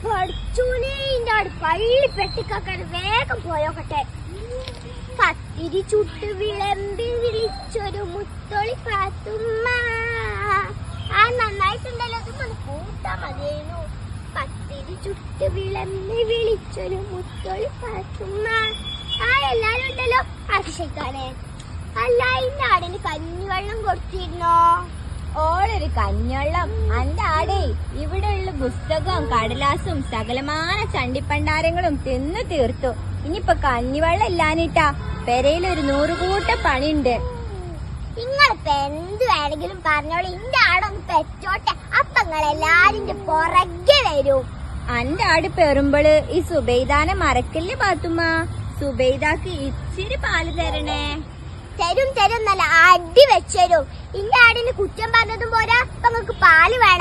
പഠിച്ചൂനെ ഇന്റെ ആട് പള്ളി പെട്ടിക്കാക്കാണ് വേഗം പോയോക്കട്ടെ. പത്തിരി ചുട്ട് വിളമ്പി വിളിച്ചൊരു മുത്തോളി പാത്തുമ്മ. ആ നന്നായിട്ടുണ്ടല്ലോ, അത് കൂട്ടാ മതിയായിരുന്നു. പത്തിരി ചുട്ട് വിളമ്പി വിളിച്ചൊരു മുത്തോളി പാത്തുമ്മ. ആ എല്ലാരും ഉണ്ടല്ലോ അതിശയിക്കാനെ. അല്ല ഇന്റെ ആടിന് കഞ്ഞിവെള്ളം കൊടുത്തിരുന്നോ? ഓളൊരു കഞ്ഞെള്ളം. അന്റെ ആടേ ഇവിടെയുള്ള പുസ്തകവും കടലാസും സകലമാന ചണ്ടിപ്പണ്ടാരങ്ങളും തിന്നു തീർത്തു. ഇനിയിപ്പൊ കഞ്ഞിവെള്ളം ഇല്ലാനിട്ടാ പെരയിലൊരു 100 കൂട്ട പണിയുണ്ട്. നിങ്ങളിപ്പോ എന്ത് വേണമെങ്കിലും പറഞ്ഞോളൂ, ഇന്റെ ആടൊന്ന് പെറ്റോട്ടെ, അപ്പൊ നിങ്ങളെല്ലാരും പുറകെ വരും. അന്റെ ആട് പെറുമ്പള് ഈ സുബൈദാനെ മറക്കല്ലേ പാത്തുമ്മ. സുബൈദാക്ക് ഇച്ചിരി പാല് തരണേ. തരും തരും, നല്ല അടി വെച്ചരും. ഇന്റെ ആടിന് കുറ്റം പറഞ്ഞതും പോരാ, അപ്പൊ നിങ്ങക്ക് പാല് വേണം.